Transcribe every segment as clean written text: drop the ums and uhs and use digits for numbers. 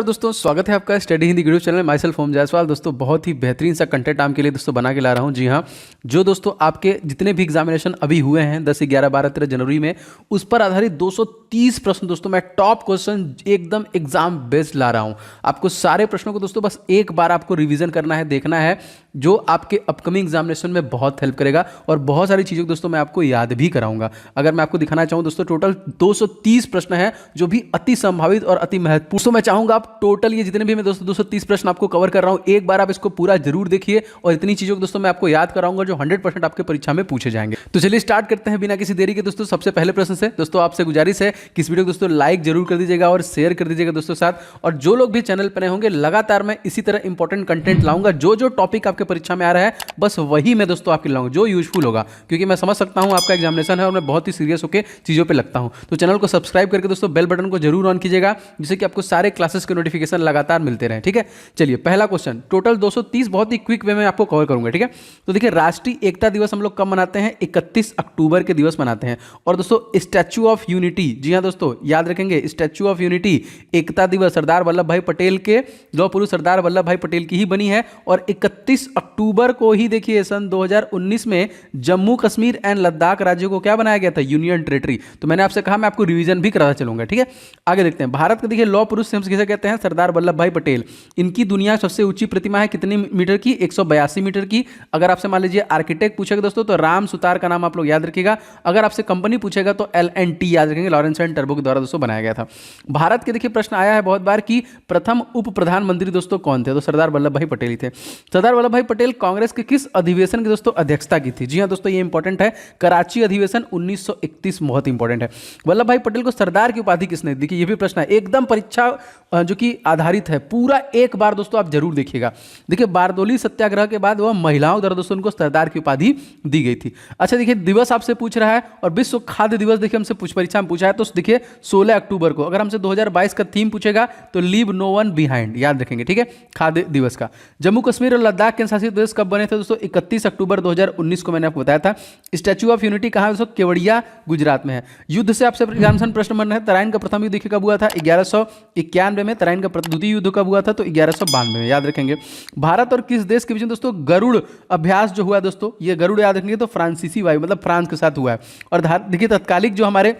दोस्तों स्वागत है आपका study Hindi YouTube channel myself Om Jaiswal. दोस्तों बहुत ही बेहतरीन सा कंटेंट आपके लिए दोस्तों बना के ला रहा हूं। जी हाँ, जो दोस्तों आपके जितने भी एग्जामिनेशन अभी हुए हैं 10, 11, 12, 13 जनवरी में, उस पर आधारित 230 प्रश्न दोस्तों मैं टॉप क्वेश्चन एकदम एग्जाम बेस्ड ला रहा हूं। आपको सारे प्रश्नों को दोस्तों बस एक बार आपको रिविजन करना है, देखना है, जो आपके अपकमिंग एग्जामिनेशन में बहुत हेल्प करेगा और बहुत सारी चीज़ों को दोस्तों मैं आपको याद भी कराऊंगा। अगर मैं आपको दिखाना चाहूँ दोस्तों, टोटल 230 प्रश्न हैं जो भी अति संभावित और अति महत्वपूर्ण। तो मैं चाहूंगा आप टोटल ये जितने भी मैं दोस्तों 230 प्रश्न आपको कवर कर रहा हूं, एक बार आप इसको पूरा जरूर देखिए और इतनी चीज़ों को दोस्तों मैं आपको याद कराऊंगा जो 100% आपके परीक्षा में पूछे जाएंगे। तो चलिए स्टार्ट करते हैं बिना किसी देरी के दोस्तों। सबसे पहले प्रश्न से दोस्तों आपसे गुजारिश है कि इस वीडियो को दोस्तों लाइक जरूर कर दीजिएगा और शेयर कर दीजिएगा दोस्तों साथ। और जो लोग भी चैनल पर नए होंगे, लगातार मैं इसी तरह इंपॉर्टेंट कंटेंट लाऊंगा। जो जो टॉपिक आपके परीक्षा में आ रहा है बस वही मैं दोस्तों आपके लाऊंगा जो यूजफुल होगा, क्योंकि मैं समझ सकता हूं आपका एग्जामिनेशन है और मैं बहुत ही सीरियस होकर चीज़ों पे लगता हूं। तो चैनल को सब्सक्राइब करके दोस्तों बेल बटन को जरूर ऑन कीजिएगा, जिससे कि आपको सारे क्लासेस के नोटिफिकेशन लगातार मिलते रहें। ठीक है, चलिए पहला क्वेश्चन, टोटल 230 बहुत ही क्विक वे में आपको कवर करूंगा। ठीक है, तो देखिए राष्ट्रीय एकता दिवस हम लोग कब मनाते हैं? 31 अक्टूबर के दिवस मनाते हैं। और दोस्तों स्टैच्यू ऑफ यूनिटी, जी हाँ दोस्तों याद रखेंगे, स्टैच्यू ऑफ यूनिटी एकता दिवस सरदार वल्लभ भाई पटेल के, लौह पुरुष सरदार वल्लभ भाई पटेल की ही बनी है। और 31 अक्टूबर को ही देखिए सन 2019 में जम्मू कश्मीर एंड लद्दाख राज्यों को क्या बनाया गया था? Union territory. तो मैंने आपसे कहा मैं आपको रिवीजन भी कराता चलूंगा। ठीक है, आगे देखते हैं। भारत के देखिए लौह पुरुष हम किसे कहते हैं? सरदार वल्लभ भाई पटेल। इनकी दुनिया सबसे ऊंची प्रतिमा है कितनी मीटर की? 182 मीटर की। अगर आपसे मान लीजिए आर्किटेक्ट पूछेगा दोस्तों तो राम सुतार का नाम आप लोग याद रखिएगा। अगर आपसे कंपनी पूछेगा तो L&T याद रखेंगे, लॉरेंस एंड टर्बो के द्वारा दोस्तों बनाया गया था। भारत के देखिए प्रश्न आया है बहुत बार कि प्रथम उप प्रधानमंत्री दोस्तों कौन थे? तो सरदार वल्लभ भाई पटेल ही थे। सरदार वल्लभ भाई पटेल कांग्रेस के किस अधिवेशन की दोस्तों अध्यक्षता की थी? जी हाँ दोस्तों ये इंपॉर्टेंट है, कराची अधिवेशन 1931, बहुत इंपॉर्टेंट है। वल्लभ भाई पटेल को सरदार की उपाधि किसने? देखिए ये भी प्रश्न है, एकदम परीक्षा जो कि आधारित है, पूरा एक बार दोस्तों आप जरूर देखिएगा। देखिए बारदोली सत्याग्रह के बाद वह महिलाओं द्वारा दोस्तों उनको सरदार की उपाधि दी गई थी। अच्छा देखिए दिवस आपसे पूछ रहा है, और विश्व खाद्य दिवस देखिए हमसे परीक्षा में पूछा है, तो देखिए 16 अक्टूबर को। अगर हमसे 2022 का थीम पूछेगा तो लीव नो वन बिहाइंड याद रखेंगे। ठीक है, खाद्य दिवस का। जम्मू कश्मीर और लद्दाख के शासित प्रदेश कब बने थे दोस्तों? 31 अक्टूबर 2019 को मैंने आपको बताया था। स्टैच्यू ऑफ यूनिटी कहाँ है दोस्तों? केवड़िया गुजरात में है। युद्ध से आपसे एग्जामिनेशन प्रश्न बन रहे हैं। तराइन का प्रथम युद्ध कब हुआ था? 1191 में। तराइन का द्वितीय युद्ध कब हुआ था? तो 1192 में याद रखेंगे। भारत और किस देश के बीच में दोस्तों गरुड़ अभ्यास जो हुआ है दोस्तों, ये गरुड़ याद रखेंगे तो फ्रांसीसी वायु मतलब फ्रांस के साथ हुआ है। और देखिए तत्कालिक जो हमारे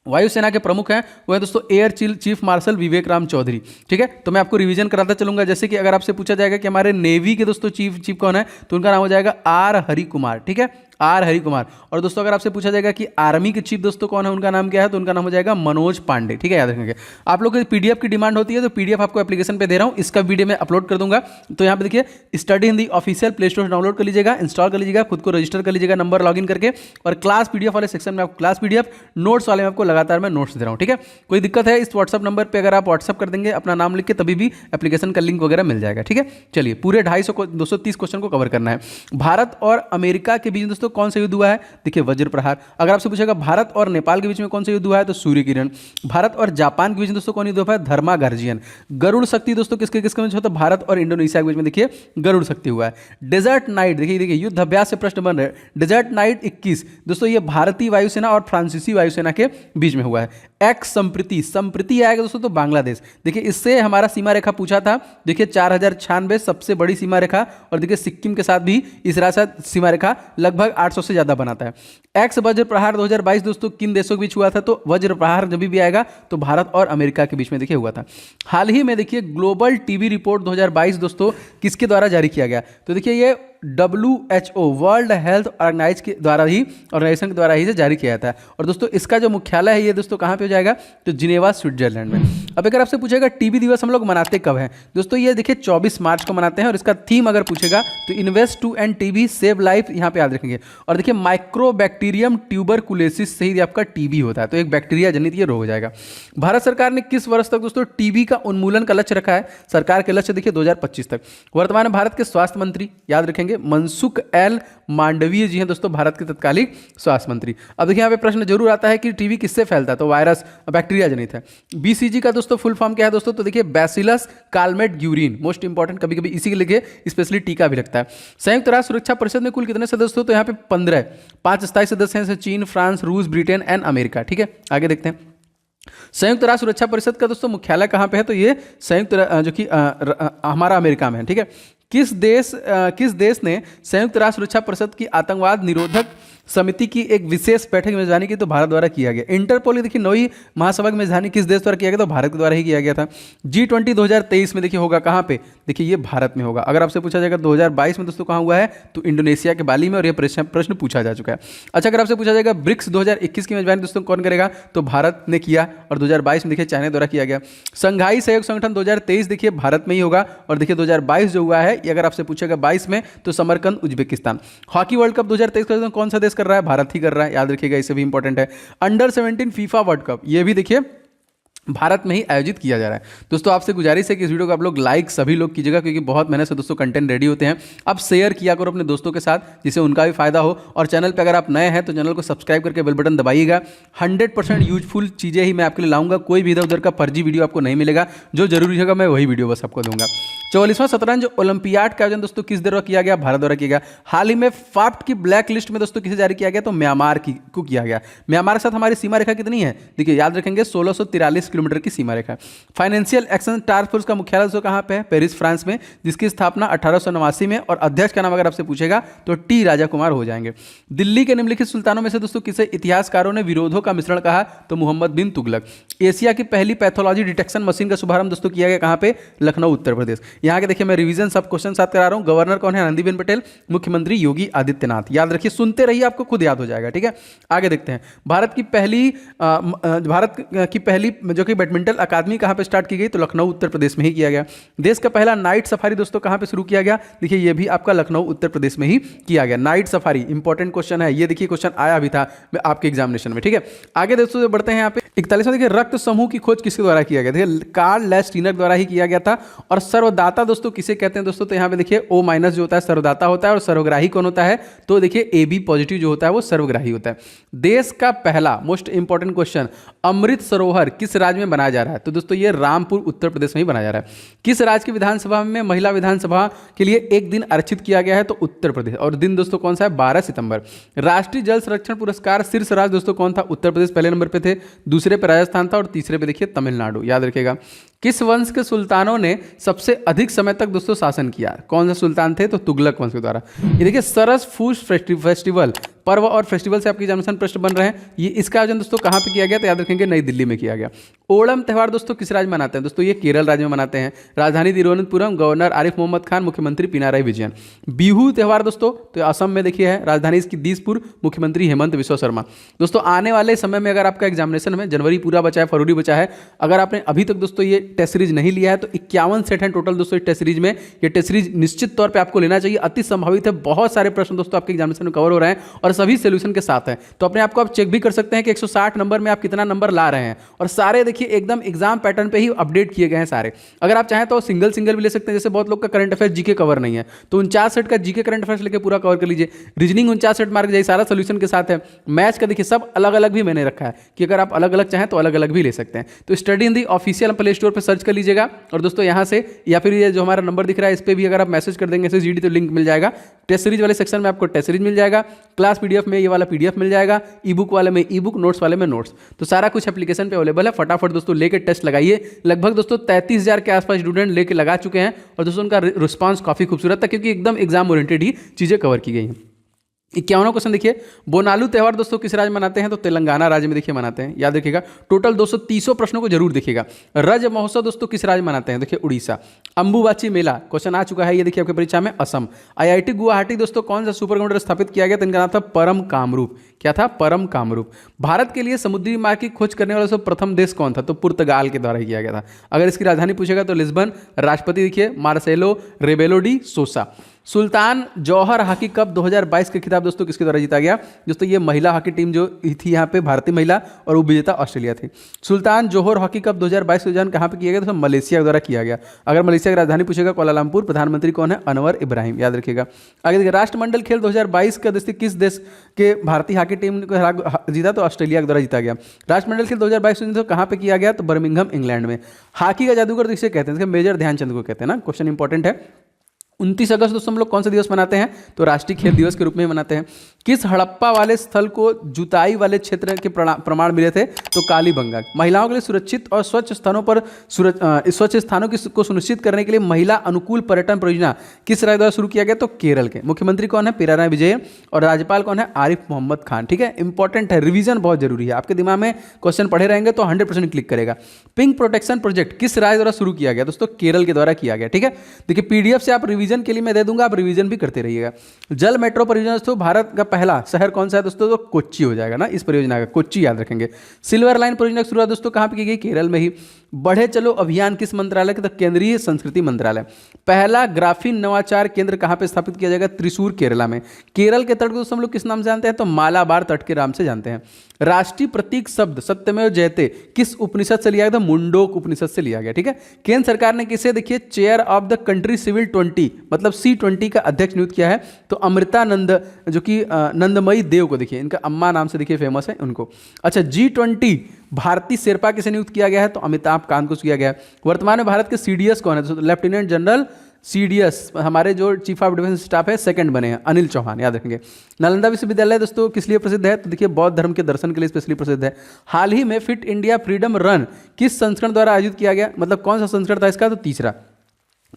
वायुसेना के प्रमुख हैं वो है दोस्तों एयर चीफ मार्शल विवेक राम चौधरी। ठीक है, तो मैं आपको रिवीजन कराता चलूंगा। जैसे कि अगर आपसे पूछा जाएगा कि हमारे नेवी के दोस्तों चीफ कौन है, तो उनका नाम हो जाएगा आर हरि कुमार। ठीक है, आर हरि कुमार। और दोस्तों अगर आपसे पूछा जाएगा कि आर्मी के चीफ दोस्तों कौन है, उनका नाम क्या है, तो उनका नाम हो जाएगा मनोज पांडे। ठीक है, याद रखेंगे। आप लोग को पीडीएफ की डिमांड होती है तो पीडीएफ आपको एप्लीकेशन पे दे रहा हूं, इसका वीडियो मैं अपलोड कर दूंगा। तो यहाँ पे देखिए study Hindi official play store से डाउनलोड कर लीजिएगा, इंस्टॉल कर लीजिएगा, खुद को रजिस्टर कर लीजिएगा नंबर लॉगिन करके। और क्लास पीडीएफ वाले सेक्शन में आपको क्लास पीडीएफ, नोट्स वाले में आपको लगातार मैं नोट्स दे रहा हूँ। ठीक है, कोई दिक्कत है इस व्हाट्सअप नंबर पर अगर आप व्हाट्सअप कर देंगे अपना नाम लिख के, तभी भी एप्लीकेशन का लिंक वगैरह मिल जाएगा। ठीक है, चलिए पूरे 230 क्वेश्चन को कवर करना है। भारत और अमेरिका के बीच दोस्तों कौन सा युद्ध हुआ है? देखिए वज्र प्रहार। अगर आपसे पूछेगा भारत और नेपाल के बीच में कौन सा युद्ध हुआ है, तो सूर्य किरण। भारत और जापान के बीच में दोस्तों कौन युद्ध हुआ है? धर्मा गार्जियन। गरुड़ शक्ति दोस्तों किसके किसके बीच होता है? भारत और इंडोनेशिया के बीच में देखिए गरुड़ शक्ति हुआ है। डेजर्ट नाइट देखिए युद्ध अभ्यास से प्रश्न बन रहे हैं। डेजर्ट नाइट 21 दोस्तों ये भारतीय वायुसेना और फ्रांसीसी वायुसेना के बीच में हुआ है। एक्स संप्रति आएगा दोस्तों तो बांग्लादेश। देखिए इससे हमारा सीमा रेखा पूछा था, देखिए 4096 सबसे बड़ी सीमा रेखा, और देखिए सिक्किम के साथ भी इस राशि सीमा रेखा लगभग 800 से ज्यादा बनाता है। एक्स वज्र प्रहार 2022 दोस्तों किन देशों के बीच हुआ था? तो वज्र प्रहार जब भी आएगा तो भारत और अमेरिका के बीच में देखिए हुआ था। हाल ही में देखिए ग्लोबल टीबी रिपोर्ट 2022 दोस्तों किसके द्वारा जारी किया गया? तो देखिए ये WHO वर्ल्ड हेल्थ ऑर्गेनाइजेशन के द्वारा ही जारी किया था। और दोस्तों इसका जो मुख्यालय है ये दोस्तों कहाँ पे हो जाएगा? तो जिनेवा स्विट्जरलैंड में। अब अगर आपसे पूछेगा टीबी दिवस हम लोग मनाते कब हैं, दोस्तों ये देखिए 24 मार्च को मनाते हैं। और इसका थीम अगर पूछेगा तो invest to end TB save life, यहाँ पे याद रखेंगे। और देखिए माइक्रोबैक्टीरियम ट्यूबरकुलोसिस से ही आपका टीबी होता है, तो एक बैक्टीरिया जनित ये रोग हो जाएगा। भारत सरकार ने किस वर्ष तक दोस्तों टीबी का उन्मूलन का लक्ष्य रखा है? सरकार के लक्ष्य देखिए 2025 तक। वर्तमान में भारत के स्वास्थ्य मंत्री याद रखेंगे मनसुख एल मांडवीय जी हैं दोस्तों, भारत के तत्कालिक स्वास्थ्य मंत्री। अब देखिए यहाँ पे प्रश्न जरूर आता है कि टीबी किससे फैलता है, तो वायरस बैक्टीरिया जनित है। बीसीजी का दोस्तों फुल फॉर्म क्या है दोस्तों? तो देखिए bacillus Calmette Guérin, most important, कभी कभी इसी के लिए स्पेशली टीका भी लगता है। संयुक्त राष्ट्र सुरक्षा परिषद में कुल कितने सदस्य हो? तो यहाँ पे 15, 5 स्थायी सदस्य हैं, चीन, फ्रांस, रूस, ब्रिटेन एंड अमेरिका। ठीक है, आगे देखते हैं। संयुक्त राष्ट्र सुरक्षा परिषद का दोस्तों मुख्यालय कहाँ पे है? तो ये जो कि हमारा अमेरिका में है, ठीक है। किस देश ने संयुक्त राष्ट्र सुरक्षा परिषद की आतंकवाद निरोधक समिति की एक विशेष बैठक में मेजबानी की? तो भारत द्वारा किया गया। इंटरपोल देखिए 9वीं महासभा की मेजबानी किस देश द्वारा किया गया? तो भारत के द्वारा ही किया गया था। G20 2023 में देखिए होगा कहाँ पे? देखिए ये भारत में होगा। अगर आपसे पूछा जाएगा 2022 में दोस्तों कहाँ हुआ है? तो इंडोनेशिया के बाली में, और ये प्रश्न पूछा जा चुका है। अच्छा, अगर आपसे पूछा जाएगा ब्रिक्स 2021 की मेजबानी दोस्तों कौन करेगा? तो भारत ने किया, और 2022 में देखिए चाइना द्वारा किया गया। संघाई सहयोग संगठन 2023 देखिए भारत में ही होगा, और देखिए 2022 जो हुआ है, ये अगर आपसे पूछेगा 22 में, तो Samarkand Uzbekistan. Hockey world cup 2023 का कौन सा देश कर रहा है? भारत ही कर रहा है, याद रखिएगा, इसे भी इंपॉर्टेंट है। अंडर 17 फीफा वर्ल्ड कप, ये भी देखिए भारत में ही आयोजित किया जा रहा है। दोस्तों आपसे गुजारिश है कि इस वीडियो को आप लोग लाइक सभी लोग कीजिएगा, क्योंकि बहुत मेहनत से दोस्तों कंटेंट रेडी होते हैं। अब शेयर किया करो अपने दोस्तों के साथ, जिससे उनका भी फायदा हो। और चैनल पे अगर आप नए हैं तो चैनल को सब्सक्राइब करके बेल बटन दबाइएगा। 100% यूजफुल चीज़ें ही मैं आपके लिए लाऊंगा, कोई भी इधर उधर का फर्जी वीडियो आपको नहीं मिलेगा। जो जरूरी होगा मैं वही वीडियो बस आपको दूंगा। 44वां शतरंज ओलंपियाड का आयोजन दोस्तों किस द्वारा किया गया? भारत द्वारा किया गया। हाल ही में फाफ्ट की ब्लैक लिस्ट में दोस्तों किसे जारी किया गया? तो म्यांमार को किया गया। म्यांमार के साथ हमारी सीमा रेखा कितनी है? देखिए याद रखेंगे 1643 किलोमीटर की सीमा रेखा। फाइनेंशियल एक्शन टास्क फोर्स का मुख्यालय दोस्तों कहाँ पे है? पेरिस, फ्रांस में, जिसकी स्थापना 1889 में, और अध्यक्ष का नाम अगर आपसे पूछेगा तो टी राजा कुमार हो जाएंगे। दिल्ली के निम्नलिखित सुल्तानों में से दोस्तों किसे इतिहासकारों ने विरोधों का मिश्रण कहा? तो मोहम्मद बिन तुगलक। एशिया की पहली पैथोलॉजी डिटेक्शन मशीन का शुभारंभ दोस्तों किया गया कहाँ पे? लखनऊ, उत्तर प्रदेश। यहाँ के देखिए मैं रिवीजन सब क्वेश्चन साथ करा रहा हूँ। गवर्नर कौन है? आनंदीबेन पटेल। मुख्यमंत्री योगी आदित्यनाथ। याद रखिए, सुनते रहिए, आपको खुद याद हो जाएगा, ठीक है। आगे देखते हैं। भारत की पहली जो कि बैडमिंटन अकादमी कहाँ पे स्टार्ट की गई? तो लखनऊ, उत्तर प्रदेश में ही किया गया। देश का पहला नाइट सफारी दोस्तों कहाँ पे शुरू किया गया? देखिए ये भी आपका लखनऊ, उत्तर प्रदेश में ही किया गया। नाइट सफारी इंपॉर्टेंट क्वेश्चन है, ये देखिए क्वेश्चन आया भी था आपके एग्जामिनेशन में, ठीक है। आगे दोस्तों बढ़ते हैं यहाँ पे 41वां। देखिए रक्त समूह की खोज किसके द्वारा किया गया? देखिए कार्ल लैस्टीनर द्वारा ही किया गया था। और सर्वदाता दोस्तों किसे कहते हैं दोस्तों? तो यहाँ पे देखिए O- जो होता है सर्वदाता होता है, और सर्वग्राही कौन होता है? तो देखिए AB पॉजिटिव जो होता है वो सर्वग्राही होता है। देश का पहला most important question, Amrit Sarovar किस राज्य में बनाया जा रहा है? तो दोस्तों ये रामपुर, उत्तर प्रदेश में ही बनाया जा रहा है। किस राज्य की विधानसभा में महिला विधानसभा के लिए एक दिन आरक्षित किया गया है? तो उत्तर प्रदेश। और दिन दोस्तों कौन सा है? 12 सितंबर। राष्ट्रीय जल संरक्षण पुरस्कार शीर्ष राज्य दोस्तों कौन था? उत्तर प्रदेश पहले नंबर पे थे, दूसरे पे राजस्थान था, और तीसरे पे देखिए तमिलनाडु। याद रखिएगा। किस वंश के सुल्तानों ने सबसे अधिक समय तक दोस्तों शासन किया? कौन से सुल्तान थे? तो तुगलक वंश के द्वारा। ये देखिए सरस फूस फेस्टिवल, पर्व और फेस्टिवल से आपके एग्जामिनेशन प्रश्न बन रहे हैं। ये इसका आयोजन दोस्तों कहाँ पे किया गया? तो याद रखेंगे नई दिल्ली में किया गया। ओणम त्यौहार दोस्तों किस राज्य में मनाते हैं? दोस्तों ये केरल राज्य में मनाते हैं। राजधानी तिरुवनंतपुरम, गवर्नर आरिफ मोहम्मद खान, मुख्यमंत्री पिनाराई विजयन। बिहू त्यौहार दोस्तों तो असम में देखिए है, राजधानी इसकी दिसपुर, मुख्यमंत्री हेमंत बिस्वा शर्मा। दोस्तों आने वाले समय में अगर आपका एग्जामिनेशन में जनवरी पूरा बचा है, फरवरी बचा है, अगर आपने अभी तक दोस्तों ये टेस्ट सीरीज नहीं लिया है तो 51 सेट हैं टोटल दोस्तों इस टेस्ट सीरीज में। ये टेस्ट सीरीज निश्चित तौर पे आपको लेना चाहिए, अति संभावित है। बहुत सारे प्रश्न दोस्तों आपके एग्जामिनेशन में कवर हो रहे हैं और सभी सोल्यूशन के साथ हैं। तो अपने आपको आप चेक भी कर सकते हैं कि 160 नंबर में आप कितना नंबर ला रहे हैं, और सारे देखिए एकदम एग्जाम पैटर्न पे ही अपडेट किए गए हैं सारे। अगर आप चाहें तो सिंगल भी ले सकते हैं, जैसे बहुत लोग का करंट अफेयर जीके कवर नहीं है तो 49 सेट का जीके करंट अफेयर्स लेके पूरा कवर कर लीजिए। रीजनिंग 49 सेट मार्क जाए, सारा सोल्यूशन के साथ है। मैथ्स का देखिए सब अलग अलग भी मैंने रखा है कि अगर आप अलग अलग चाहें तो अलग अलग भी ले सकते हैं। तो study in the official play store पर सर्च कर लीजिएगा, और दोस्तों यहाँ से या फिर ये जो हमारा नंबर दिख रहा है इस पर भी अगर आप मैसेज कर देंगे SSGD तो लिंक मिल जाएगा। टेस्ट सीरीज वाले सेक्शन में आपको टेस्ट सीरीज मिल जाएगा, क्लास PDF में ये वाला PDF मिल जाएगा, ई बुक वाले में ई बुक, नोट्स वाले में नोट्स। तो सारा कुछ एप्लीकेशन पे अवेलेबल है। फटाफट दोस्तों लेके टेस्ट लगाइए। लगभग दोस्तों 33,000 के आसपास स्टूडेंट लेके लगा चुके हैं, और दोस्तों उनका रिस्पांस काफी खूबसूरत था क्योंकि एकदम एग्जाम ओरिएंटेड ही चीजें कवर की गई हैं। 51वां क्वेश्चन देखिए, बोनालू त्यौहार दोस्तों किस राज्य में मनाते हैं? तो तेलंगाना राज्य में देखिए मनाते हैं। याद रखिएगा टोटल 230 प्रश्नों को जरूर देखिएगा। रज महोत्सव दोस्तों किस राज्य में मनाते हैं? देखिए उड़ीसा। अंबुबाची मेला क्वेश्चन आ चुका है, ये देखिए आपकी परीक्षा में, असम। IIT गुवाहाटी दोस्तों कौन सा सुपर कंप्यूटर स्थापित किया गया? तो इनका नाम था परम कामरूप। क्या था? परम कामरूप। भारत के लिए समुद्री मार्ग की खोज करने वाला प्रथम देश कौन था? तो पुर्तगाल के द्वारा किया गया था। अगर इसकी राजधानी पूछेगा तो लिस्बन। राष्ट्रपति देखिए मार्सेलो रेबेलो डी सोसा। सुल्तान जौहर हॉकी कप 2022 के खिताब दोस्तों किसके द्वारा जीता गया? दोस्तों ये महिला हॉकी टीम जो थी यहाँ पे भारतीय महिला, और उपविजेता ऑस्ट्रेलिया थी। सुल्तान जौहर हॉकी कप 2022 का आयोजन कहाँ पे किया गया? तो मलेशिया के द्वारा किया गया। अगर मलेशिया की राजधानी पूछेगा कोलालमपुर। प्रधानमंत्री कौन है? अनवर इब्राहिम। याद रखिएगा। आगे देखिए राष्ट्रमंडल खेल 2022 का दोस्तों किस देश के भारतीय हॉकी टीम को जीता? तो ऑस्ट्रेलिया के द्वारा जीता गया। राष्ट्रमंडल खेल 2022 कहाँ पे किया गया? तो बर्मिंघम इंग्लैंड में। हॉकी का जादूगर किसे कहते हैं? मेजर ध्यानचंद को कहते हैं ना। क्वेश्चन इंपॉर्टेंट है। 29 अगस्त दोस्तों हम लोग कौन सा दिवस मनाते हैं? तो राष्ट्रीय खेल दिवस के रूप में मनाते हैं। किस हड़प्पा वाले स्थल को जुताई वाले क्षेत्र के प्रमाण मिले थे? तो कालीबंगा। महिलाओं के लिए सुरक्षित और स्वच्छ स्थानों पर स्वच्छ स्थानों को सुनिश्चित करने के लिए महिला अनुकूल पर्यटन परियोजना किस राज्य द्वारा शुरू किया गया? तो केरल के। मुख्यमंत्री कौन है? पिराराय विजयन। और राज्यपाल कौन है? आरिफ मोहम्मद खान। ठीक है, इंपॉर्टेंट है, रिवीजन बहुत जरूरी है, आपके दिमाग में क्वेश्चन पढ़े रहेंगे तो 100% क्लिक करेगा। पिंक प्रोटेक्शन प्रोजेक्ट किस राज्य द्वारा शुरू किया गया? दोस्तों केरल के द्वारा किया गया। ठीक है, देखिए पीडीएफ से आप रिवीजन के लिए मैं दे दूंगा, आप रिवीजन भी करते रहिएगा। जल मेट्रो परियोजना दोस्तों भारत का पहला शहर कौन सा है दोस्तों? तो कोच्चि हो जाएगा ना इस परियोजना का, कोच्चि याद रखेंगे। सिल्वर लाइन परियोजना की शुरुआत दोस्तों कहां पे की गई? केरल में ही। बढ़े चलो अभियान किस मंत्रालय के? तो केंद्रीय संस्कृति मंत्रालय। पहला ग्राफीन नवाचार केंद्र कहां पे स्थापित किया जाएगा? त्रिशूर केरला में। केरल के तट को दोस्तों हम लोग किस नाम से जानते हैं? तो मालाबार तट के नाम से जानते हैं। राष्ट्रीय प्रतीक शब्द सत्यमेव जयते किस उपनिषद से लिया गया? तो मुंडोक उपनिषद से लिया गया। ठीक है, केंद्र सरकार ने किसे देखिए chair of the country civil 20 मतलब C20 का अध्यक्ष नियुक्त किया है? तो अमृतानंद जो कि नंदमयी देव को, देखिए इनका अम्मा नाम से देखिए फेमस है उनको। अच्छा, G20 भारतीय शेरपा किसे नियुक्त किया गया है? तो अमिताभ कांत को किया गया है। वर्तमान में भारत के CDS कौन है? तो लेफ्टिनेंट जनरल CDS हमारे जो चीफ ऑफ डिफेंस स्टाफ है सेकंड बने हैं, अनिल चौहान, याद रखेंगे। नालंदा विश्वविद्यालय दोस्तों किस लिए प्रसिद्ध है? तो देखिए बौद्ध धर्म के दर्शन के लिए स्पेशली प्रसिद्ध है। हाल ही में फिट इंडिया फ्रीडम रन किस संस्करण द्वारा आयोजित किया गया? मतलब कौन सा संस्करण था इसका? तो तीसरा।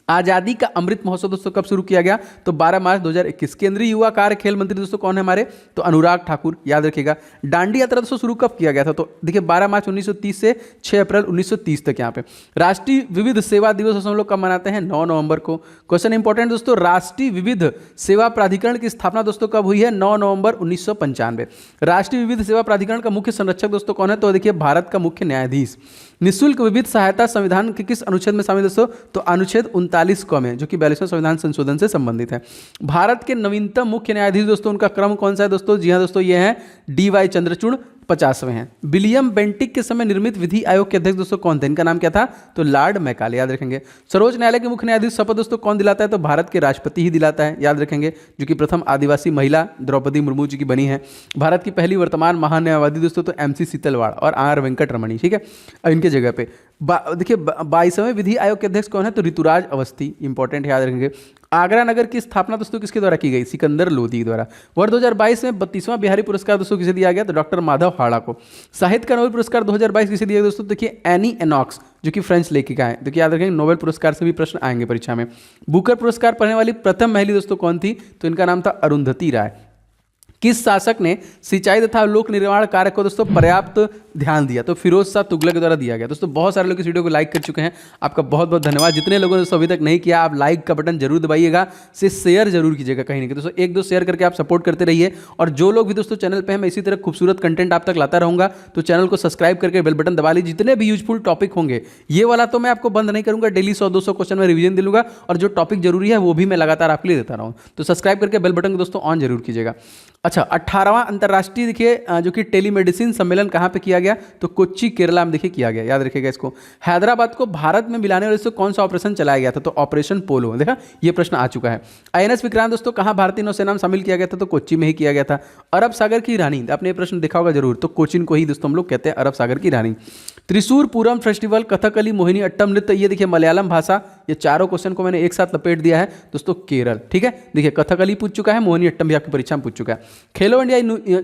आजादी का अमृत महोत्सव दोस्तों कब शुरू किया गया? तो 12 मार्च 2021। केंद्रीय युवा कार्य खेल मंत्री दोस्तों कौन है हमारे? तो अनुराग ठाकुर, याद रखिएगा। दांडी यात्रा दोस्तों शुरू कब किया गया था? तो देखिए 12 मार्च 1930 से 6 अप्रैल 1930 तक यहाँ पे। राष्ट्रीय विविध सेवा दिवस हम लोग कब मनाते हैं? 9 नवंबर को। क्वेश्चन इंपॉर्टेंट दोस्तों, राष्ट्रीय विविध सेवा प्राधिकरण की स्थापना दोस्तों कब हुई है? 9 नवंबर 1995। राष्ट्रीय विविध सेवा प्राधिकरण का मुख्य संरक्षक दोस्तों कौन है? तो देखिए भारत का मुख्य न्यायाधीश। निःशुल्क विविध सहायता संविधान के किस अनुच्छेद में शामिल दोस्तों? तो अनुच्छेद 39 क में, जो कि 42वें संविधान संशोधन से संबंधित है। भारत के नवीनतम मुख्य न्यायाधीश दोस्तों उनका क्रम कौन सा है दोस्तों? जी हाँ दोस्तों, ये है DY चंद्रचूड़, 50वें हैं। विलियम बेंटिक के समय निर्मित विधि आयोग के अध्यक्ष दोस्तों कौन थे? इनका नाम क्या था? तो लॉर्ड मैकाले, याद रखेंगे। सर्वोच्च न्यायालय के मुख्य न्यायाधीश शपथ दोस्तों कौन दिलाता है? तो भारत के राष्ट्रपति ही दिलाता है, याद रखेंगे, जो कि प्रथम आदिवासी महिला द्रौपदी मुर्मू जी की बनी है। भारत की पहली वर्तमान महान्यायवादी दोस्तों तो MC सीतलवाड़ और R वेंकटरमणी। ठीक है, इनके जगह पे देखिए 22वें विधि आयोग के अध्यक्ष कौन है? तो ऋतुराज अवस्थी, इंपॉर्टेंट, याद रखेंगे। आगरा नगर की स्थापना दोस्तों किसके द्वारा की गई? सिकंदर लोधी द्वारा। वर्ष 2022 में 32वां बिहारी पुरस्कार दोस्तों किसे दिया गया? तो डॉक्टर माधव हाड़ा को। साहित्य का नोबेल पुरस्कार 2022 किसे दिया गया दोस्तों? देखिए एनी एनॉक्स, जो कि फ्रेंच लेखिका है। देखिए याद रखेंगे, नोबेल पुरस्कार से भी प्रश्न आएंगे परीक्षा में। बुकर पुरस्कार पाने वाली प्रथम महिला दोस्तों कौन थी? तो इनका नाम था अरुंधति राय। किस शासक ने सिंचाई तथा लोक निर्माण कार्य को दोस्तों पर्याप्त ध्यान दिया? तो फिरोज शाह तुगलक के द्वारा दिया गया। दोस्तों बहुत सारे लोग इस वीडियो को लाइक कर चुके हैं, आपका बहुत बहुत धन्यवाद। जितने लोगों ने दोस्तों अभी तक नहीं किया, आप लाइक का बटन जरूर दबाइएगा, से शेयर जरूर कीजिएगा कहीं ना कहीं दोस्तों, 1-2 शेयर करके आप सपोर्ट करते रहिए। और जो लोग भी दोस्तों चैनल पर हैं, मैं इसी तरह खूबसूरत कंटेंट आप तक लाता रहूंगा, तो चैनल को सब्सक्राइब करके बेल बटन दबा लीजिए। जितने भी यूजफुल टॉपिक होंगे, ये वाला तो मैं आपको बंद नहीं करूंगा, डेली 100-200 क्वेश्चन में रिवीजन दे लूंगा, और जो टॉपिक जरूरी है वो भी मैं लगातार आपके लिए देता रहूँ। तो सब्सक्राइब करके बेल बटन को दोस्तों ऑन जरूर कीजिएगा। अच्छा, 18वां अंतर्राष्ट्रीय देखिए जो कि टेलीमेडिसिन सम्मेलन कहां पे किया गया? तो कोच्चि केरला में देखिए किया गया, याद रखिएगा इसको। हैदराबाद को भारत में मिलाने वाले से कौन सा ऑपरेशन चलाया गया था? तो ऑपरेशन पोलो। देखा, ये प्रश्न आ चुका है। INS विक्रांत दोस्तों कहां भारतीय नौसेना में शामिल किया गया था? तो कोच्चि में ही किया गया था। अरब सागर की रानी, आपने ये प्रश्न देखा होगा जरूर, तो कोचिन को ही दोस्तों हम लोग कहते हैं अरब सागर की रानी। त्रिशूर पूरम फेस्टिवल, कथकली, मोहिनी अट्टम नृत्य, ये देखिए मलयालम भाषा। ये चारों क्वेश्चन को मैंने एक साथ लपेट दिया है दोस्तों, केरल। ठीक है, देखिए कथकली पूछ चुका है, मोहिनी अट्टम भी आपकी परीक्षा में पूछ चुका है। खेलो इंडिया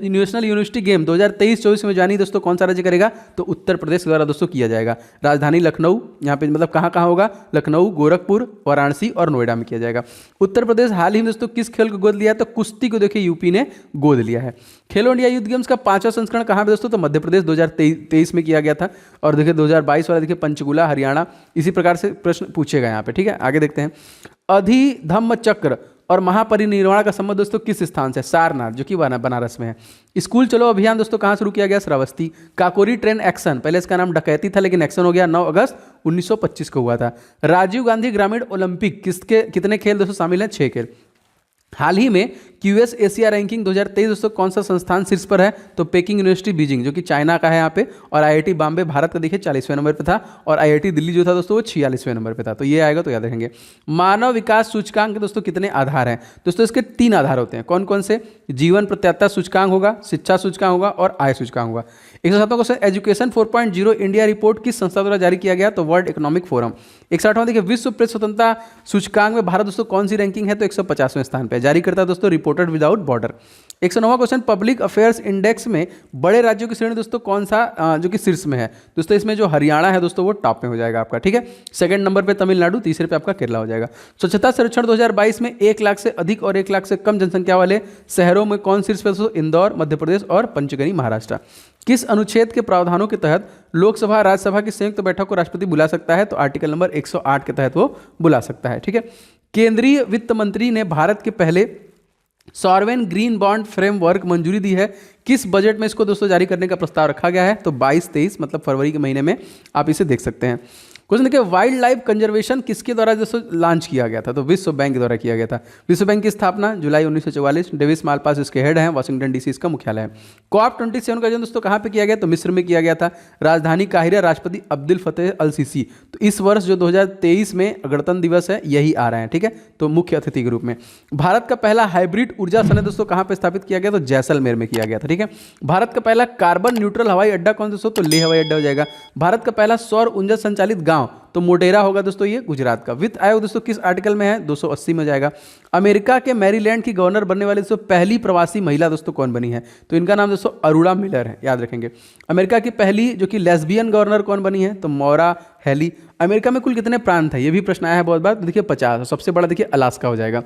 नेशनल यूनिवर्सिटी गेम 2023-24 में जानी दोस्तों कौन सा राज्य करेगा? तो उत्तर प्रदेश द्वारा दोस्तों किया जाएगा। राजधानी लखनऊ, यहाँ पे मतलब कहाँ कहाँ होगा? लखनऊ, गोरखपुर, वाराणसी और नोएडा में किया जाएगा। उत्तर प्रदेश हाल ही में दोस्तों किस खेल को गोद लिया है? तो कुश्ती को देखिए यूपी ने गोद लिया है। खेलो इंडिया यूथ गेम्स का 5वां संस्करण कहाँ पे दोस्तों? तो मध्य प्रदेश 2023 में किया गया था। और देखिए 2022 वाला देखिए पंचकुला, हरियाणा, इसी प्रकार से प्रश्न पूछेगा यहाँ पे। ठीक है, आगे देखते हैं। अधिधम्म चक्र और महापरिनिर्वाण का संबंध दोस्तों किस स्थान से? सारनाथ, जो कि बनारस में है। स्कूल चलो अभियान दोस्तों कहाँ शुरू किया गया? श्रावस्ती। काकोरी ट्रेन एक्शन, पहले इसका नाम डकैती था लेकिन एक्शन हो गया, 9 अगस्त 1925 को हुआ था। राजीव गांधी ग्रामीण ओलंपिक कितने खेल दोस्तों शामिल हैं? 6 खेल। हाल ही में QS एशिया रैंकिंग 2023 दोस्तों कौन सा संस्थान शीर्ष पर है? तो पेकिंग यूनिवर्सिटी बीजिंग, जो कि चाइना का है यहाँ पे, और IIT बॉम्बे भारत का देखिए 40वें नंबर पे था, और IIT दिल्ली जो था दोस्तों वो 46वें नंबर पे था। तो ये आएगा तो याद रखेंगे। मानव विकास सूचकांक के दोस्तों कितने आधार हैं? दोस्तों इसके 3 आधार होते हैं। कौन कौन से? जीवन प्रत्याशा सूचकांक होगा, शिक्षा सूचकांक होगा और आय सूचकांक होगा। 107वां क्वेश्चन, एजुकेशन 4.0 इंडिया रिपोर्ट किस संस्था द्वारा जारी किया गया? तो वर्ल्ड इकोनॉमिक फोरम। 61वां देखिए, विश्व प्रेस स्वतंत्रता सूचकांक में भारत दोस्तों कौन सी रैंकिंग है? तो 150वें स्थान पे जारी करता है दोस्तों रिपोर्टर विदाउट बॉर्डर। 109वां क्वेश्चन, पब्लिक अफेयर्स इंडेक्स में बड़े राज्यों की श्रेणी दोस्तों कौन सा जो कि शीर्ष में है? दोस्तों इसमें जो हरियाणा है दोस्तों वो टॉप में हो जाएगा आपका, ठीक है। सेकंड नंबर पे तमिलनाडु, तीसरे पे आपका केरला हो जाएगा। स्वच्छता सर्वेक्षण 2022 में 1 लाख से अधिक और 1 लाख से कम जनसंख्या वाले शहरों में कौन शीर्ष पे दोस्तों? इंदौर मध्य प्रदेश और पंचगनी महाराष्ट्र। किस अनुच्छेद के प्रावधानों के तहत लोकसभा राज्यसभा की संयुक्त बैठक को राष्ट्रपति बुला सकता है? तो आर्टिकल नंबर 108 के तहत वो बुला सकता है, ठीक है। केंद्रीय वित्त मंत्री ने भारत के पहले सॉवरेन ग्रीन बॉन्ड फ्रेमवर्क मंजूरी दी है। किस बजट में इसको दोस्तों जारी करने का प्रस्ताव रखा गया है? तो 22-23 मतलब फरवरी के महीने में आप इसे देख सकते हैं। क्वेश्चन देखिए, वाइल्ड लाइफ कंजर्वेशन किसके द्वारा दोस्तों लॉन्च किया गया था? तो विश्व बैंक के द्वारा किया गया था। विश्व बैंक की स्थापना जुलाई 1944, डेविस मालपास इसके हेड हैं, वाशिंगटन डीसी इसका मुख्यालय है। COP 27 का आयोजन दोस्तों कहाँ पे किया गया? तो मिस्र में किया गया था। राजधानी काहिरा, राष्ट्रपति अब्दुल फतेह अल सीसी। तो इस वर्ष जो 2023 में गणतंत्र दिवस है यही आ रहे हैं, ठीक है, तो मुख्य अतिथि के रूप में। भारत का पहला हाइब्रिड ऊर्जा संयंत्र दोस्तों कहाँ पे स्थापित किया गया? तो जैसलमेर में किया गया था, ठीक है। भारत का पहला कार्बन न्यूट्रल हवाई अड्डा कौन दोस्तों? तो लेह हवाई अड्डा हो जाएगा। भारत का पहला सौर ऊर्जा संचालित गांव तो मोटेरा होगा दोस्तों, ये गुजरात का। वित्त आयोग दोस्तों किस आर्टिकल में है? 280 में जाएगा। अमेरिका के मैरीलैंड की गवर्नर बनने वाली दोस्तों पहली प्रवासी महिला दोस्तों कौन बनी है? तो इनका नाम दोस्तों अरुणा मिलर है, याद रखेंगे। अमेरिका की पहली जो कि लेस्बियन गवर्नर कौन बनी है? तो मौरा हेली। अमेरिका में कुल कितने प्रांत है? ये भी प्रश्न आया है बहुत बार। तो देखिए 50, सबसे बड़ा देखिए अलास्का हो जाएगा।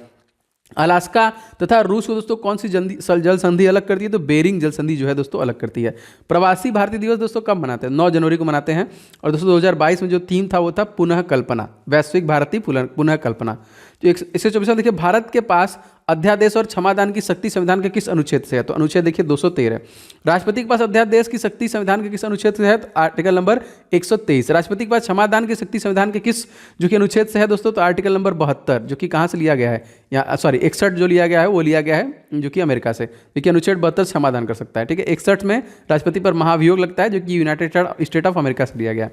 अलास्का तथा रूस को दोस्तों कौन सी जल संधि अलग करती है? तो बेरिंग जल संधि जो है दोस्तों अलग करती है। प्रवासी भारतीय दिवस दोस्तों कब मनाते हैं? 9 जनवरी को मनाते हैं। और दोस्तों 2022 में जो थीम था वो था पुनः कल्पना, वैश्विक भारतीय पुनः कल्पना। तो 124 देखिए, भारत के पास अध्यादेश और क्षमादान की शक्ति संविधान के किस अनुच्छेद से है? तो अनुच्छेद देखिए 213। राष्ट्रपति के पास अध्यादेश की शक्ति संविधान के किस अनुच्छेद से है? तो आर्टिकल नंबर 123। राष्ट्रपति के पास क्षमादान की शक्ति संविधान के किस जो कि अनुच्छेद से है दोस्तों? तो आर्टिकल नंबर 72, जो कि कहाँ से लिया गया है? या सॉरी 61 जो लिया गया है वो लिया गया है जो कि अमेरिका से। देखिए अनुच्छेद 72 क्षमादान कर सकता है, ठीक है। 61 में राष्ट्रपति पर महाभियोग लगता है जो कि यूनाइटेड स्टेट ऑफ अमेरिका से लिया गया।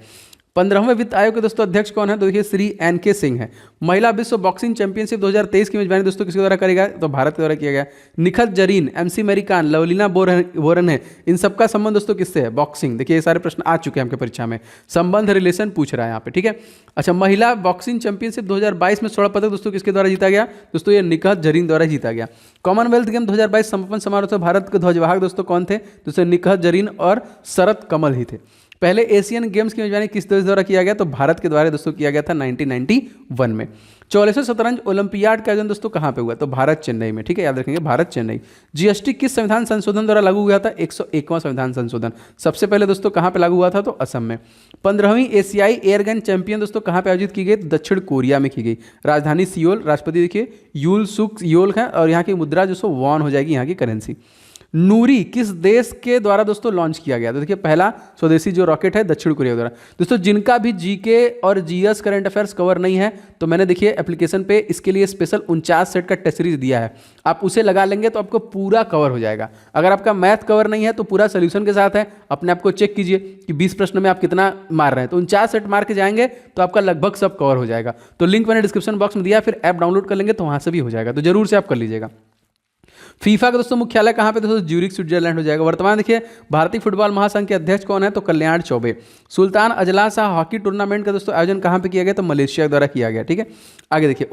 15वें वित्त आयोग के दोस्तों अध्यक्ष कौन है? तो देखिए श्री NK सिंह है। महिला विश्व बॉक्सिंग चैंपियनशिप 2023 की मेजबानी दोस्तों किसके द्वारा करेगा? तो भारत के द्वारा किया गया। निखत जरीन, MC मैरी कॉम, लवलीना बोरन है, इन सबका संबंध दोस्तों किससे है? बॉक्सिंग। देखिए ये सारे प्रश्न आ चुके हैं आपके परीक्षा में, संबंध रिलेशन पूछ रहा है यहाँ पे, ठीक है। अच्छा, महिला बॉक्सिंग चैंपियनशिप 2022 में स्वर्ण पदक दोस्तों किसके द्वारा जीता गया? दोस्तों ये निखत जरीन द्वारा जीता गया। कॉमनवेल्थ गेम 2022 समापन समारोह से भारत के ध्वजवाहक दोस्तों कौन थे? दोस्तों निखत जरीन और शरत कमल ही थे। पहले एशियन गेम्स की मेजबानी किस देश द्वारा किया गया? तो भारत के द्वारा दोस्तों किया गया था 1991 में। 44वें शतरंज ओलंपियाड का आयोजन दोस्तों कहाँ पे हुआ? तो भारत चेन्नई में, ठीक है, याद रखेंगे भारत चेन्नई। GST किस संविधान संशोधन द्वारा लागू हुआ था? 101वां संविधान संशोधन। सबसे पहले दोस्तों कहाँ पे लागू हुआ था? तो असम में। 15वीं एशियाई एयरगन चैंपियन दोस्तों कहाँ पे आयोजित की गई? दक्षिण कोरिया में की गई। राजधानी सियोल। राष्ट्रपति देखिए यूल सुक योल है और यहाँ की मुद्रा जो वॉन हो जाएगी यहाँ की करेंसी। नूरी किस देश के द्वारा दोस्तों लॉन्च किया गया? तो देखिए पहला स्वदेशी जो रॉकेट है दक्षिण कोरिया द्वारा। दोस्तों जिनका भी GK और GS करंट अफेयर्स कवर नहीं है तो मैंने देखिए एप्लीकेशन पे इसके लिए स्पेशल 49 सेट का टेस्ट सीरीज दिया है, आप उसे लगा लेंगे तो आपको पूरा कवर हो जाएगा। अगर आपका मैथ कवर नहीं है तो पूरा सोल्यूशन के साथ है, अपने आप को चेक कीजिए कि 20 प्रश्न में आप कितना मार रहे हैं। तो 49 सेट मार के जाएंगे तो आपका लगभग सब कवर हो जाएगा। तो लिंक मैंने डिस्क्रिप्शन बॉक्स में दिया, फिर ऐप डाउनलोड कर लेंगे तो वहाँ से भी हो जाएगा, तो जरूर से आप कर लीजिएगा। फीफा का दोस्तों मुख्यालय कहाँ पे? दोस्तों ज्यूरिख स्विट्जरलैंड हो जाएगा। वर्तमान देखिए भारतीय फुटबॉल महासंघ के अध्यक्ष कौन है? तो कल्याण चौबे। सुल्तान अजला शाह हॉकी टूर्नामेंट का दोस्तों आयोजन कहाँ पे किया गया? तो मलेशिया द्वारा किया गया, ठीक है। आगे देखिए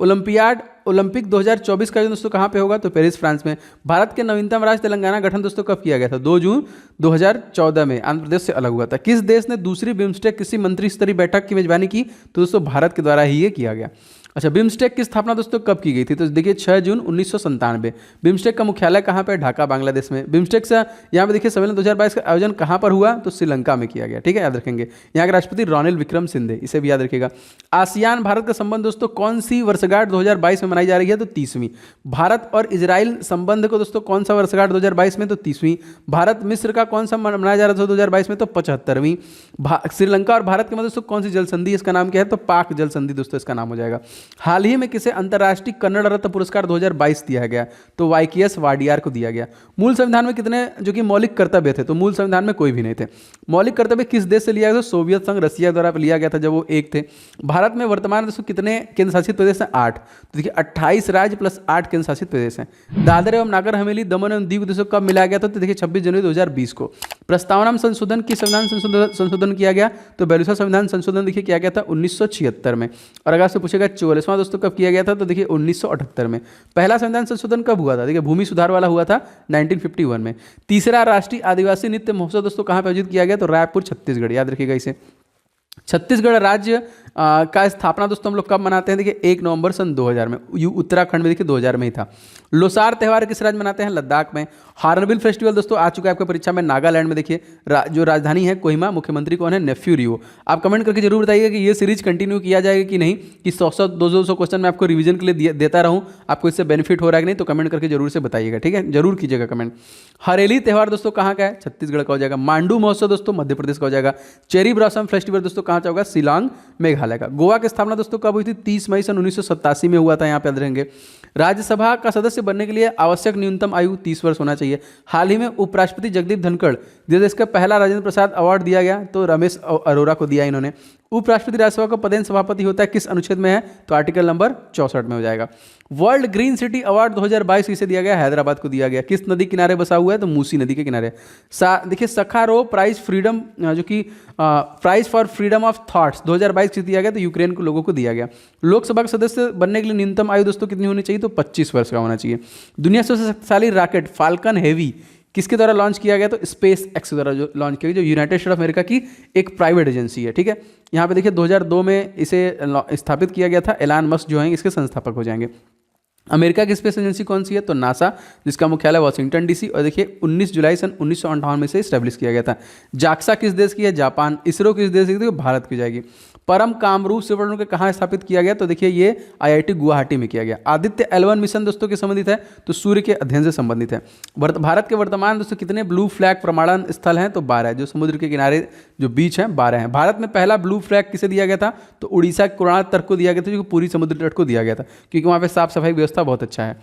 ओलंपिक 2024 का आयोजन दोस्तों कहाँ पे होगा? तो पेरिस फ्रांस में। भारत के नवीनतम राज्य तेलंगाना गठन दोस्तों कब किया गया था? 2 जून 2014 में, आंध्र प्रदेश से अलग हुआ था। किस देश ने दूसरी बिम्स्टेक किसी मंत्री स्तरीय बैठक की मेजबानी की? तो दोस्तों भारत के द्वारा ही ये किया गया। अच्छा, बिम्स्टेक की स्थापना दोस्तों कब की गई थी? तो देखिए 6 जून 1997। बिम्स्टेक का मुख्यालय कहाँ पे? ढाका बांग्लादेश में। बिम्स्टेक से यहाँ पे देखिए सम्मेलन 2022 का आयोजन कहाँ पर हुआ? तो श्रीलंका में किया गया, ठीक है, याद रखेंगे। यहाँ के राष्ट्रपति रॉनिल विक्रम सिंघे, इसे भी याद रखिएगा। आसियान भारत का संबंध दोस्तों कौन सी वर्षगांठ 2022 में मनाई जा रही है? तो 30वीं। भारत और इजराइल संबंध को दोस्तों कौन सा वर्षगांठ 2022 में? तो 30वीं। भारत मिस्र का कौन सा मनाया जा रहा था 2022 में? तो 75वीं। श्रीलंका और भारत के मध्य दोस्तों कौन सी जल संधि, इसका नाम क्या है? तो पाक जल संधि दोस्तों इसका नाम हो जाएगा। हाल ही में किसे अंतर्राष्ट्रीय कन्नड़ रत्न पुरस्कार 2022 दिया गया? तो वाईकेएस वाडियार को दिया गया। मूल संविधान में कितने जो कि मौलिक कर्तव्य थे? तो मूल संविधान में कोई भी नहीं थे। मौलिक कर्तव्य किस देश से लिया गया? तो सोवियत संघ रसिया द्वारा लिया गया था जब वो एक थे। भारत में वर्तमान दोस्तों कितने केंद्र शासित प्रदेश हैं? 8। तो देखिए 28 राज्य प्लस 8 केंद्र शासित प्रदेश हैं। दादर एवं नागर हवेली दमन एवं दीव देशों कब मिलाया गया था? तो देखिए 26 जनवरी 2020 को। प्रस्तावना संशोधन की संविधान संशोधन किया गया? तो 42वां संविधान संशोधन देखिए किया गया था 1976 में। और अगर आपसे पूछेगा 44वां दोस्तों कब किया गया था? तो देखिए 1978 में। पहला संविधान संशोधन कब हुआ था? देखिए भूमि सुधार वाला हुआ था 1951 में। तीसरा राष्ट्रीय आदिवासी नृत्य महोत्सव दोस्तों कहाँ पे आयोजित किया गया? तो रायपुर छत्तीसगढ़, याद रखिएगा इसे। छत्तीसगढ़ राज्य का स्थापना दोस्तों हम लोग कब मनाते हैं? देखिए 1 नवंबर सन 2000 में। उत्तराखंड में देखिए 2000 में ही था। लोसार त्यौहार किस राज्य में मनाते हैं? लद्दाख में। हॉर्नबिल फेस्टिवल दोस्तों आ चुका है आपके परीक्षा में नागालैंड में। देखिए जो राजधानी है कोहिमा, मुख्यमंत्री कौन है? नेफ्यू रियो। आप कमेंट करके जरूर बताइएगा कि ये सीरीज कंटिन्यू किया जाएगा कि नहीं, कि 100 200 क्वेश्चन मैं आपको रिवीजन के लिए देता रहूँ, आपको इससे बेनिफिट हो रहा है कि नहीं, तो कमेंट करके जरूर से बताइएगा, ठीक है, जरूर कीजिएगा कमेंट। हरेली त्यौहार दोस्तों कहाँ का है? छत्तीसगढ़ का हो जाएगा। मांडू महोत्सव दोस्तों मध्य प्रदेश का हो जाएगा। चेरी ब्लॉसम फेस्टिवल दोस्तों कहाँ होगा? शिलांग मेघालय का। गोवा की स्थापना दोस्तों कब हुई थी? 30 मई सन 1987 में हुआ था, यहाँ पे याद रहेंगे। राज्यसभा का सदस्य बनने के लिए आवश्यक न्यूनतम आयु 30 वर्ष होना चाहिए। हाल ही में उपराष्ट्रपति जगदीप धनखड़ देश का पहला राजेंद्र प्रसाद अवार्ड दिया गया, तो रमेश अरोरा को दिया इन्होंने। उपराष्ट्रपति राज्यसभा का पदेन सभापति होता है किस अनुच्छेद में है? तो आर्टिकल नंबर 64 में हो जाएगा। वर्ल्ड ग्रीन सिटी अवार्ड 2022 किसे दिया गया? हैदराबाद को दिया गया। किस नदी किनारे बसा हुआ है? तो मूसी नदी के किनारे। देखिए सखारोव प्राइज फ्रीडम जो कि prize for freedom of thoughts 2022 किसे दिया गया? तो यूक्रेन को लोगों को दिया गया। लोकसभा के सदस्य बनने के लिए न्यूनतम आयु दोस्तों कितनी होनी चाहिए? तो 25 वर्ष का होना चाहिए। दुनिया सबसे शक्तिशाली रॉकेट फाल्कन हेवी किसके द्वारा लॉन्च किया गया? तो स्पेस एक्स द्वारा जो लॉन्च किया गया, जो यूनाइटेड स्टेट ऑफ अमेरिका की एक प्राइवेट एजेंसी है, ठीक है। यहाँ पे देखिए 2002 में इसे स्थापित किया गया था। एलान मस्क जो हैं इसके संस्थापक हो जाएंगे। अमेरिका की स्पेस एजेंसी कौन सी है? तो नासा, जिसका मुख्यालय वाशिंगटन डीसी, और देखिए 19 जुलाई सन 1958 में से इस्टेब्लिश किया गया था। जाक्सा किस देश की है? जापान। इसरो किस देश की? तो भारत की जाएगी। परम कामरूप सुपरनोवा के कहाँ स्थापित किया गया? तो देखिए ये आईआईटी गुवाहाटी में किया गया। आदित्य L1 मिशन दोस्तों के संबंधित है? तो सूर्य के अध्ययन से संबंधित है। भारत के वर्तमान दोस्तों कितने ब्लू फ्लैग प्रमाणन स्थल हैं? तो 12 जो समुद्र के किनारे जो बीच हैं 12 हैं। भारत में पहला ब्लू फ्लैग किसे दिया गया था? तो उड़ीसा के कोणार्क तट को दिया गया था, जो पूरी समुद्र तट को दिया गया था, क्योंकि वहाँ पे साफ सफाई व्यवस्था बहुत अच्छा है।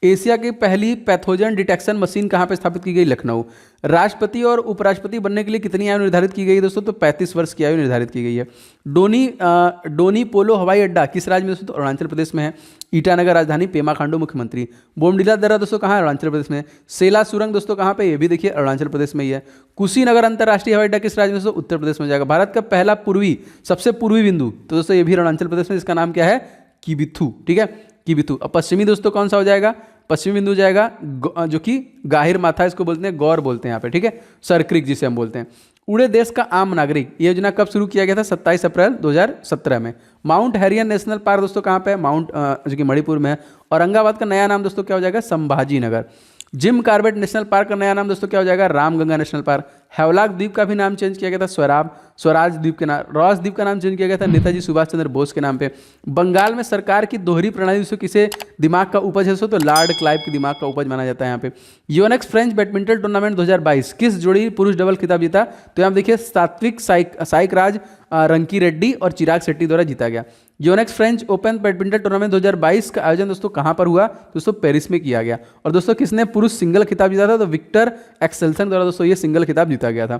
एशिया की पहली पैथोजन डिटेक्शन मशीन कहाँ पे स्थापित की गई? लखनऊ। राष्ट्रपति और उपराष्ट्रपति बनने के लिए कितनी आयु निर्धारित की गई है दोस्तों? तो 35 वर्ष की आयु निर्धारित की गई है। डोनी पोलो हवाई अड्डा किस राज्य में दोस्तों? तो अरुणाचल प्रदेश में है। ईटानगर राजधानी, पेमा खांडू मुख्यमंत्री। बोमडीला दर्रा दोस्तों कहाँ है? अरुणाचल प्रदेश में। सेला सुरंग दोस्तों कहाँ पे? ये भी देखिए अरुणाचल प्रदेश में ही है। कुशीनगर अंतर्राष्ट्रीय हवाई अड्डा किस राज्य में दोस्तों? उत्तर प्रदेश में जाएगा। भारत का पहला सबसे पूर्वी बिंदु तो दोस्तों ये भी अरुणाचल प्रदेश में, जिसका नाम क्या है? किबिथू, ठीक है, किबिथू। अब पश्चिमी दोस्तों कौन सा हो जाएगा? पश्चिमी बिंदु जाएगा जो कि गाहिर माथा इसको बोलते हैं, गौर बोलते हैं यहाँ पे, ठीक है, सरक्रिक जिसे हम बोलते हैं। उड़े देश का आम नागरिक ये योजना कब शुरू किया गया था? 27 अप्रैल 2017 में। माउंट हैरियन नेशनल पार्क दोस्तों कहाँ पे है? जो कि मणिपुर में है। औरंगाबाद का नया नाम दोस्तों क्या हो जाएगा? Sambhaji Nagar. Jim Corbett national park का नया नाम दोस्तों क्या हो जाएगा? Ramganga national park. हैवलॉक द्वीप का भी नाम चेंज किया गया था स्वराज द्वीप के नाम। रॉस द्वीप का नाम चेंज किया गया था नेताजी सुभाष चंद्र बोस के नाम पे। बंगाल में सरकार की दोहरी प्रणाली दोस्तों किसे दिमाग का उपज है दोस्तों? तो लॉर्ड क्लाइव के दिमाग का उपज माना जाता है यहाँ पे। यूएनएक्स फ्रेंच बैडमिंटन टूर्नामेंट 2022 किस जोड़ी पुरुष डबल खिताब जीता? तो यहाँ देखिए सात्विक साइकराज रंकी रेड्डी और चिराग शेट्टी द्वारा जीता गया। यूएनएक्स फ्रेंच ओपन बैडमिंटन टूर्नामेंट 2022 का आयोजन दोस्तों कहाँ पर हुआ? दोस्तों पेरिस में किया गया। और दोस्तों किसने पुरुष सिंगल खिताब जीता था? तो विक्टर एक्सेल्सन द्वारा दोस्तों ये सिंगल खिताब जीता गया था।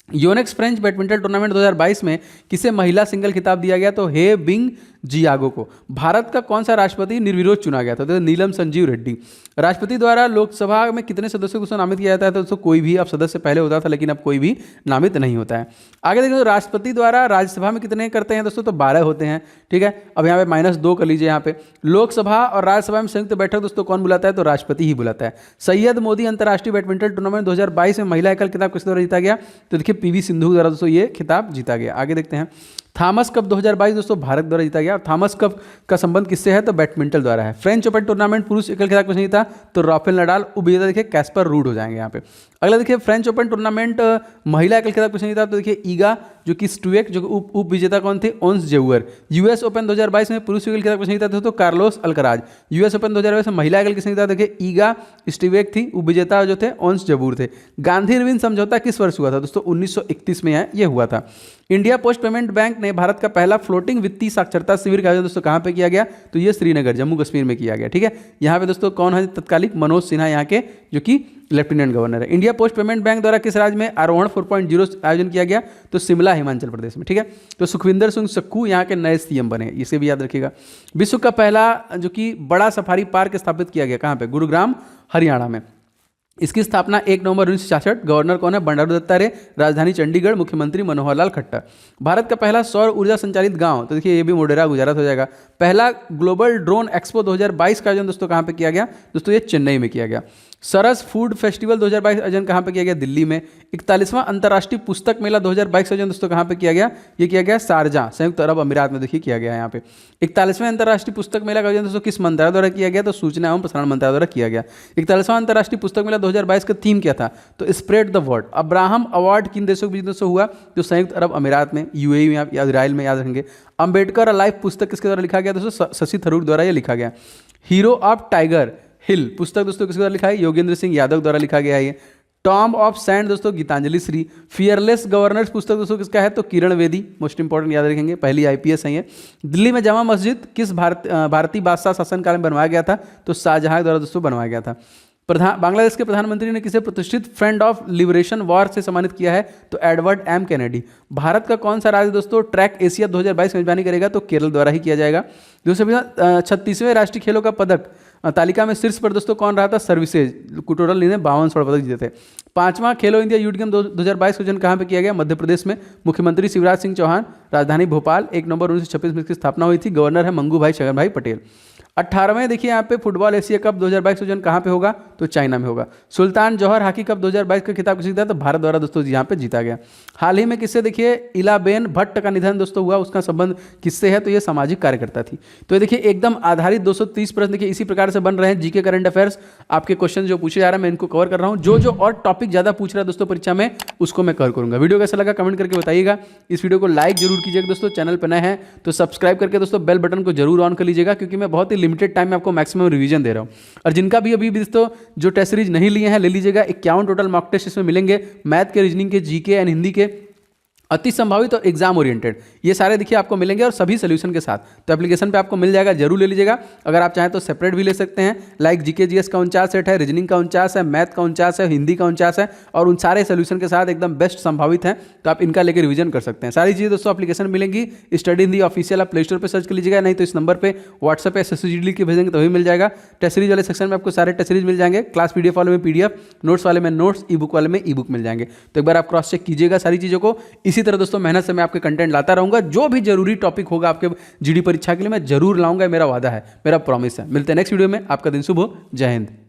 यूएनएक्स फ्रेंच बैडमिंटन टूर्नामेंट 2022 में किसे महिला सिंगल खिताब दिया गया? तो हे बिंग जियागो को। भारत का कौन सा राष्ट्रपति निर्विरोध चुना गया था? तो नीलम संजीव रेड्डी। राष्ट्रपति द्वारा लोकसभा में कितने सदस्यों को नामित किया जाता है? तो दोस्तों कोई भी, अब सदस्य पहले होता था लेकिन अब कोई भी नामित नहीं होता है। आगे देखिए तो राष्ट्रपति द्वारा राज्यसभा में कितने करते हैं दोस्तों? तो 12 होते हैं, ठीक है। अब यहाँ पे -2 कर लीजिए। यहाँ पे लोकसभा और राज्यसभा में संयुक्त बैठक दोस्तों कौन बुलाता है? तो राष्ट्रपति ही बुलाता है। सैयद मोदी अंतर्राष्ट्रीय बैडमिंटन टूर्नामेंट 2022 में महिला एकल खिताब किस द्वारा जीता गया? तो देखिए पीवी सिंधु द्वारा दोस्तों ये खिताब जीता गया। आगे देखते हैं। थॉमस कप 2022 दोस्तों भारत द्वारा जीता गया। और थॉमस कप का संबंध किससे है? तो बैडमिंटन द्वारा है। फ्रेंच ओपन टूर्नामेंट पुरुष एकल खिताब किसने जीता? तो राफेल नडाल। उपविजेता देखिए कैस्पर रूड हो जाएंगे यहाँ पे। अगला देखिए फ्रेंच ओपन टूर्नामेंट महिला एकल खिताब किसने जीता? तो देखिए ईगा जो कि स्टुएक, जो उप विजेता कौन थे? ओन्स जेउअर। यूएस ओपन 2022 में पुरुष एकल खिताब किसने जीता था? तो कार्लोस अल्कराज। यूएस ओपन 2022 में महिला एकल किसने जीता? देखिए ईगा स्टुएक थी। उप विजेता जो थे ओन्स जेउअर थे। गांधी इरविन समझौता किस वर्ष हुआ था? दोस्तों 1931 में ये हुआ था। इंडिया पोस्ट पेमेंट बैंक ने भारत का पहला फ्लोटिंग वित्तीय साक्षरता शिविर का आयोजन दोस्तों कहाँ पे किया गया, तो ये श्रीनगर जम्मू कश्मीर में किया गया। ठीक है, यहाँ पे दोस्तों कौन है तत्कालिक, मनोज सिन्हा यहाँ के, जो कि लेफ्टिनेंट गवर्नर है। इंडिया पोस्ट पेमेंट बैंक द्वारा किस राज्य में आरोहण 4.0 आयोजन किया गया, तो शिमला हिमाचल प्रदेश में। ठीक है, तो सुखविंदर सिंह सुक्खू यहाँ के नए सीएम बने, इसे भी याद रखिएगा। विश्व का पहला जो कि बड़ा सफारी पार्क स्थापित किया गया कहाँ पे, गुरुग्राम हरियाणा में। इसकी स्थापना 1 नवंबर 1966, गवर्नर कौन है, बंडारू दत्तात्रेय, राजधानी चंडीगढ़, मुख्यमंत्री मनोहर लाल खट्टर। भारत का पहला सौर ऊर्जा संचालित गांव, तो देखिए ये भी मोढेरा गुजरात हो जाएगा। पहला ग्लोबल ड्रोन एक्सपो 2022 का आयोजन दोस्तों कहाँ पे किया गया, दोस्तों ये चेन्नई में किया गया। सरस फूड फेस्टिवल 2022 आयोजन कहाँ पे किया गया, दिल्ली में। 41वां अंतर्राष्ट्रीय पुस्तक मेला 2022 आयोजन दोस्तों कहाँ पे किया गया, ये किया गया शारजाह, संयुक्त अरब अमीरात में देखिए किया गया यहाँ पे। 41वें अंतर्राष्ट्रीय पुस्तक मेला का आयोजन दोस्तों किस मंत्रालय द्वारा किया गया, तो सूचना एवं प्रसारण मंत्रालय द्वारा किया गया। 41वां अंतर्राष्ट्रीय पुस्तक मेला 2022 का थीम क्या था, तो spread the word. Abraham award किन देशों के बीच दोस्तों हुआ, तो संयुक्त अरब अमीरात में, यूएई में, या इजराइल में, याद रखेंगे। अंबेडकर अलाइव पुस्तक किसके द्वारा लिखा गया दोस्तों, शशि थरूर द्वारा ये लिखा गया। हीरो ऑफ टाइगर हिल पुस्तक दोस्तों किसके द्वारा लिखा है, योगेंद्र सिंह यादव द्वारा लिखा गया है ये। टॉम ऑफ सैंड दोस्तों गीतांजलि श्री। फियरलेस गवर्नर्स पुस्तक दोस्तों किसका है, तो किरण बेदी, मोस्ट इंपॉर्टेंट याद रखेंगे, पहली आईपीएस है ये। दिल्ली में जामा मस्जिद किस भारतीय बादशाह शासनकाल में बनवाया गया था, तो शाहजहां द्वारा दोस्तों बनवाया गया था। बांग्लादेश के प्रधानमंत्री ने किसे प्रतिष्ठित फ्रेंड ऑफ लिबरेशन वॉर से सम्मानित किया है, तो एडवर्ड एम कैनेडी। भारत का कौन सा राज्य दोस्तों ट्रैक एशिया 2022 मेजबानी करेगा, तो केरल द्वारा ही किया जाएगा। दोस्तों 36वें राष्ट्रीय खेलों का पदक तालिका में शीर्ष पर दोस्तों कौन रहा था, सर्विसेज, टोटल इन्हें 52 स्वर्ण पदक जीते थे। 5वां खेलो इंडिया यूथ गेम 2022 आयोजन कहाँ पे किया गया, मध्य प्रदेश में। मुख्यमंत्री शिवराज सिंह चौहान, राजधानी भोपाल। 1 नवंबर 1926 में इसकी स्थापना हुई थी, गवर्नर है मंगू भाई शगन भाई पटेल। 18वें देखिए यहाँ पे फुटबॉल एशिया कप 2022 आयोजन कहाँ पे होगा, तो चाइना में होगा। सुल्तान जौहर हॉकी कप 2022 का खिताब किसे जीता, तो भारत द्वारा दोस्तों यहाँ पे जीता गया। हाल ही में किससे देखिए इलाबेन भट्ट का निधन दोस्तों हुआ, उसका संबंध किससे है, तो ये सामाजिक कार्यकर्ता थी। तो देखिए एकदम आधारित 230 प्रश्न देखिए इसी प्रकार से बन रहे हैं। जीके करंट अफेयर्स आपके क्वेश्चन जो पूछे जा रहे हैं मैं इनको कवर कर रहा हूँ। जो और टॉपिक ज्यादा पूछ रहा है दोस्तों परीक्षा में उसको मैं कवर करूंगा। वीडियो कैसा लगा कमेंट करके बताइएगा। इस वीडियो को लाइक जरूर कीजिएगा दोस्तों, चैनल पर नए हैं तो सब्सक्राइब करके दोस्तों बेल बटन को जरूर ऑन कर लीजिएगा, क्योंकि मैं बहुत ही लिमिटेड टाइम में आपको मैक्सिमम रिवीजन दे रहा हूं। और जिनका भी अभी दोस्तों जो टेस्ट सीरीज नहीं लिए हैं ले लीजिएगा। 51 टोटल मॉक टेस्ट इसमें मिलेंगे, मैथ के, रीजनिंग के, जीके एंड हिंदी के, अति संभावित और एग्जाम ओरिएंटेड, ये सारे देखिए आपको मिलेंगे और सभी सोल्यूशन के साथ। तो एप्लीकेशन पे आपको मिल जाएगा, जरूर ले लीजिएगा। अगर आप चाहें तो सेपरेट भी ले सकते हैं, लाइक जीके जीएस का 49 सेट है, रीजनिंग का 49 है, मैथ का 49 है, हिंदी का 49 है, और उन सारे सोल्यूशन के साथ एकदम बेस्ट संभावित है। तो आप इनका लेकर रिवीजन कर सकते हैं। सारी चीज़ें दोस्तों एप्लीकेशन मिलेंगी। स्टडी हिंदी ऑफिशियल आप प्ले स्टोर पर सर्च कर लीजिएगा, नहीं तो इस नंबर पर व्हाट्सएप पे SSG लिख के भेजेंगे तभी मिल जाएगा। टेस्ट सीरीज वाले सेक्शन में आपको सारे टेस्ट सीरीज मिल जाएंगे, क्लास PDF वाले में PDF, नोट्स वाले में नोट्स, ई बुक वाले में ई बुक मिल जाएंगे। तो एक बार आप क्रॉस चेक कीजिएगा सारी चीज़ों को। इसी तरह दोस्तों मेहनत से मैं आपके कंटेंट लाता रहूंगा। जो भी जरूरी टॉपिक होगा आपके जीडी परीक्षा के लिए मैं जरूर लाऊंगा, मेरा वादा है, मेरा प्रॉमिस है। मिलते हैं नेक्स्ट वीडियो में। आपका दिन शुभ हो। जय हिंद।